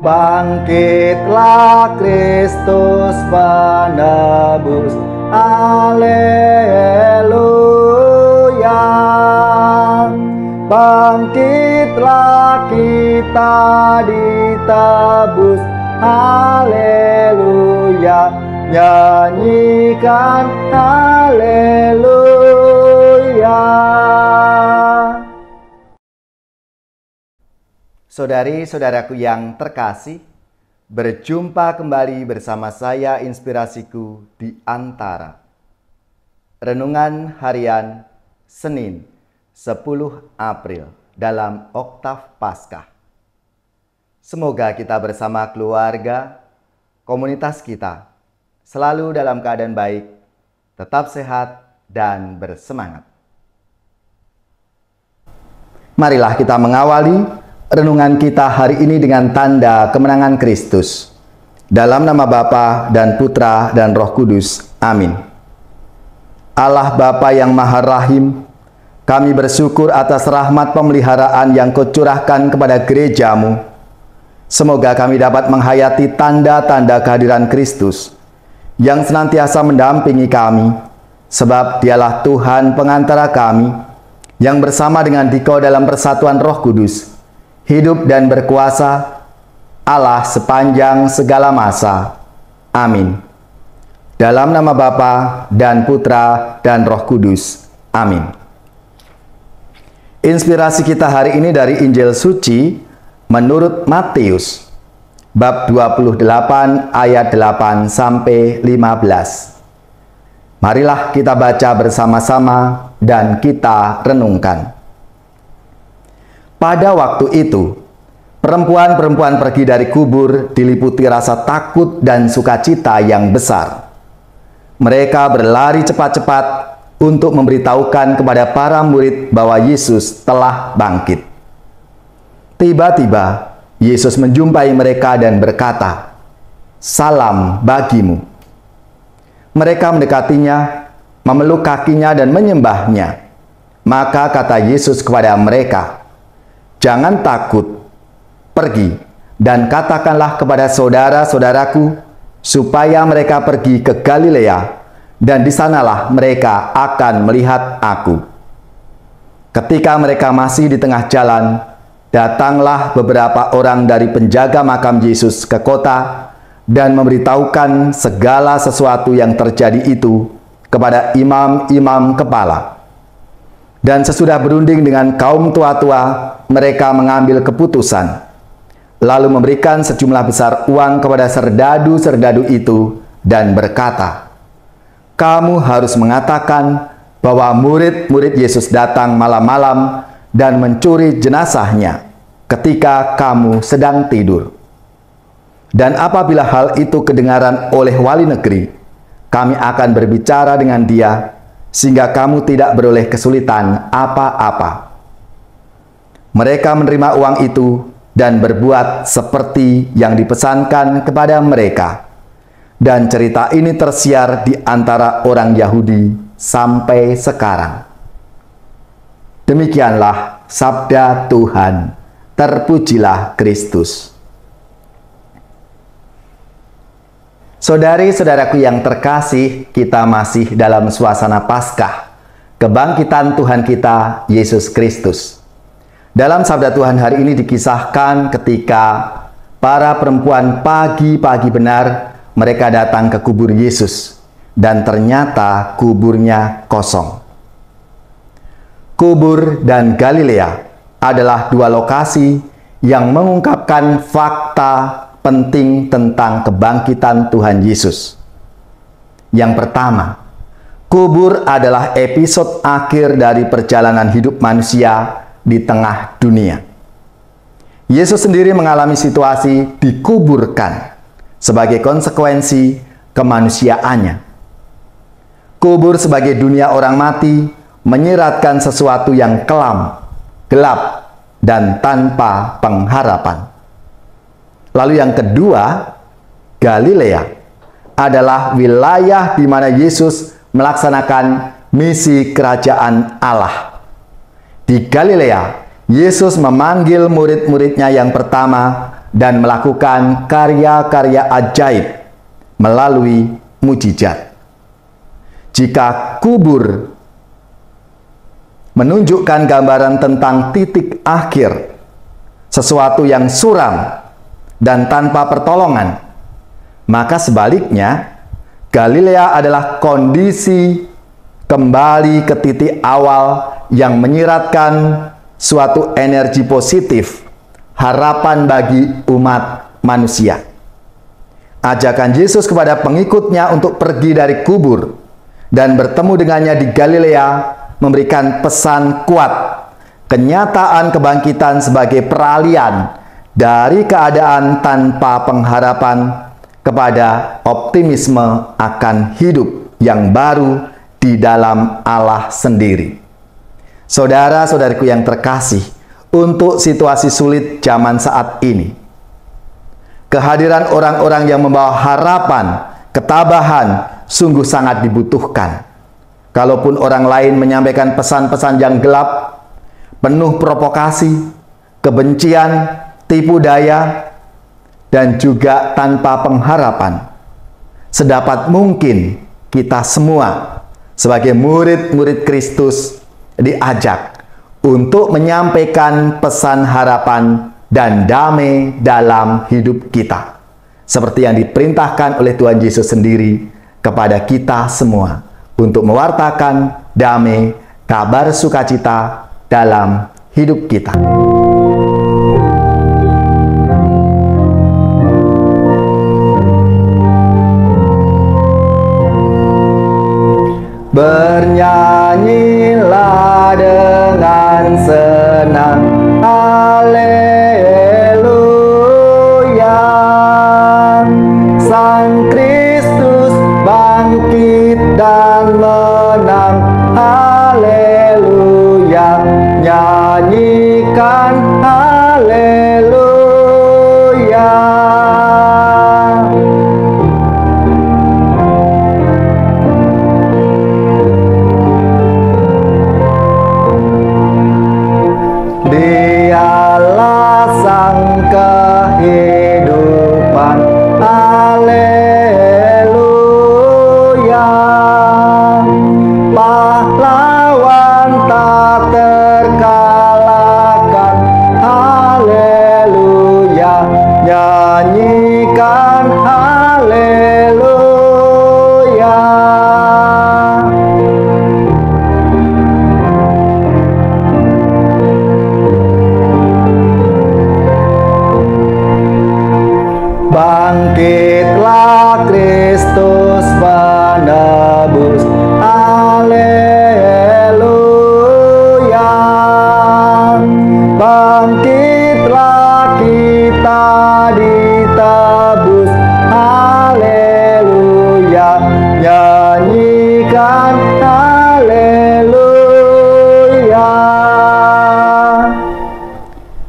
Bangkitlah Kristus penebus, haleluya. Bangkitlah kita ditebus, haleluya. Nyanyikan haleluya. Saudari-saudaraku yang terkasih, berjumpa kembali bersama saya Inspirasiku di Antara. Renungan harian Senin 10 April dalam Oktav Paskah. Semoga kita bersama keluarga, komunitas kita, selalu dalam keadaan baik, tetap sehat dan bersemangat. Marilah kita mengawali renungan kita hari ini dengan tanda kemenangan Kristus. Dalam nama Bapa dan Putra dan Roh Kudus. Amin. Allah Bapa yang Maha Rahim, kami bersyukur atas rahmat pemeliharaan yang Kau curahkan kepada gereja-Mu. Semoga kami dapat menghayati tanda-tanda kehadiran Kristus yang senantiasa mendampingi kami, sebab Dialah Tuhan pengantara kami, yang bersama dengan Dikau dalam persatuan Roh Kudus, hidup dan berkuasa, Allah sepanjang segala masa. Amin. Dalam nama Bapa dan Putra dan Roh Kudus. Amin. Inspirasi kita hari ini dari Injil Suci menurut Matius, bab 28 ayat 8 sampai 15. Marilah kita baca bersama-sama dan kita renungkan. Pada waktu itu, perempuan-perempuan pergi dari kubur diliputi rasa takut dan sukacita yang besar. Mereka berlari cepat-cepat untuk memberitahukan kepada para murid bahwa Yesus telah bangkit. Tiba-tiba, Yesus menjumpai mereka dan berkata, "Salam bagimu." Mereka mendekatinya, memeluk kakinya dan menyembahnya. Maka kata Yesus kepada mereka, "Jangan takut, pergi dan katakanlah kepada saudara-saudaraku supaya mereka pergi ke Galilea, dan di sanalah mereka akan melihat Aku." Ketika mereka masih di tengah jalan, datanglah beberapa orang dari penjaga makam Yesus ke kota dan memberitahukan segala sesuatu yang terjadi itu kepada imam-imam kepala. Dan sesudah berunding dengan kaum tua-tua, mereka mengambil keputusan, lalu memberikan sejumlah besar uang kepada serdadu-serdadu itu dan berkata, "Kamu harus mengatakan bahwa murid-murid Yesus datang malam-malam dan mencuri jenazahnya ketika kamu sedang tidur. Dan apabila hal itu kedengaran oleh wali negeri, kami akan berbicara dengan dia, sehingga kamu tidak beroleh kesulitan apa-apa." Mereka menerima uang itu dan berbuat seperti yang dipesankan kepada mereka. Dan cerita ini tersiar di antara orang Yahudi sampai sekarang. Demikianlah sabda Tuhan. Terpujilah Kristus. Saudari-saudaraku yang terkasih, kita masih dalam suasana Paskah, kebangkitan Tuhan kita, Yesus Kristus. Dalam sabda Tuhan hari ini dikisahkan ketika para perempuan pagi-pagi benar, mereka datang ke kubur Yesus, dan ternyata kuburnya kosong. Kubur dan Galilea adalah dua lokasi yang mengungkapkan fakta penting tentang kebangkitan Tuhan Yesus. Yang pertama, kubur adalah episode akhir dari perjalanan hidup manusia di tengah dunia. Yesus sendiri mengalami situasi dikuburkan sebagai konsekuensi kemanusiaannya. Kubur sebagai dunia orang mati menyiratkan sesuatu yang kelam, gelap, dan tanpa pengharapan. Lalu yang kedua, Galilea adalah wilayah di mana Yesus melaksanakan misi kerajaan Allah. Di Galilea, Yesus memanggil murid-muridnya yang pertama dan melakukan karya-karya ajaib melalui mujizat. Jika kubur menunjukkan gambaran tentang titik akhir, sesuatu yang suram dan tanpa pertolongan, maka sebaliknya, Galilea adalah kondisi kembali ke titik awal yang menyiratkan suatu energi positif, harapan bagi umat manusia. Ajakan Yesus kepada pengikutnya untuk pergi dari kubur dan bertemu dengannya di Galilea memberikan pesan kuat, kenyataan kebangkitan sebagai peralihan dari keadaan tanpa pengharapan kepada optimisme akan hidup yang baru di dalam Allah sendiri. Saudara-saudariku yang terkasih, untuk situasi sulit zaman saat ini, kehadiran orang-orang yang membawa harapan, ketabahan, sungguh sangat dibutuhkan. Kalaupun orang lain menyampaikan pesan-pesan yang gelap, penuh provokasi, kebencian, tipu daya, dan juga tanpa pengharapan, sedapat mungkin kita semua sebagai murid-murid Kristus diajak untuk menyampaikan pesan harapan dan damai dalam hidup kita, seperti yang diperintahkan oleh Tuhan Yesus sendiri kepada kita semua untuk mewartakan damai, kabar sukacita dalam hidup kita. Bernyanyilah dengan senang, haleluya. Sang Kristus bangkit dan menang, haleluya. Nyanyikan haleluya. Dialah sang kehidupan, haleluya. Pahlawan tak terkalahkan, haleluya. Nyanyikan haleluya. Bangkitlah Kristus penebus, haleluya. Bangkitlah kita ditebus, haleluya. Nyanyikan haleluya.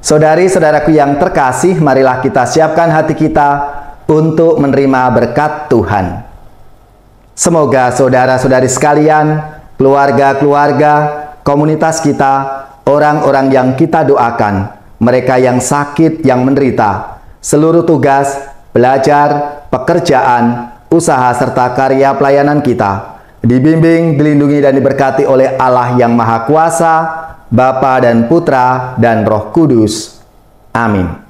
Saudari-saudaraku yang terkasih, marilah kita siapkan hati kita untuk menerima berkat Tuhan. Semoga saudara-saudari sekalian, keluarga-keluarga, komunitas kita, orang-orang yang kita doakan, mereka yang sakit, yang menderita, seluruh tugas, belajar, pekerjaan, usaha, serta karya pelayanan kita, dibimbing, dilindungi, dan diberkati oleh Allah yang Maha Kuasa, Bapa dan Putra dan Roh Kudus. Amin.